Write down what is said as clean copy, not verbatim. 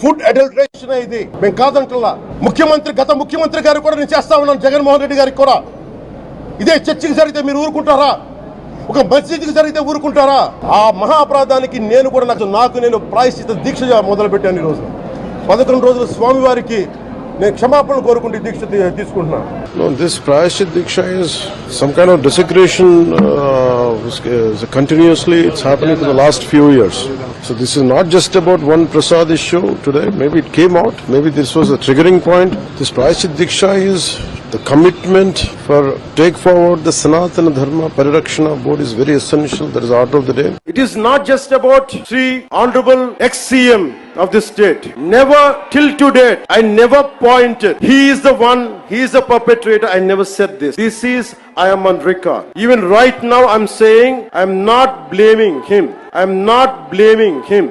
Food adulteration ఇది మేము కాదంటలా. గత ముఖ్యమంత్రి గారు కూడా నేను చేస్తా ఉన్నాను, జగన్మోహన్ రెడ్డి గారికి కూడా. ఇదే చర్చికి జరిగితే మీరు ఊరుకుంటారా? ఒక మసీదుకి జరిగితే ఊరుకుంటారా? ఆ మహా అపరాధానికి నేను కూడా నాకు ప్రాయశ్చిత దీక్ష మొదలు పెట్టాను. ఈ రోజు 11 రోజులు స్వామివారికి నేను క్షమాపణలు కోరుకుంటే దీక్ష తీసుకుంటున్నాను. No, this Prayashchit Diksha is some kind of desecration continuously. It's happening for the last few years. So this is not just about one Prasad issue today. Maybe it came out. Maybe this was a triggering point. This Prayashchit Diksha is the commitment for take forward the Sanatana Dharma Parirakshana Board is very essential. That is the order of the day. It is not just about Sri Honorable ex-CM of this state. Never till to date, I never pointed. He is the one, he is the perpetrator. I never said this. I am on record. Even right now I'm saying, I'm not blaming him. I'm not blaming him.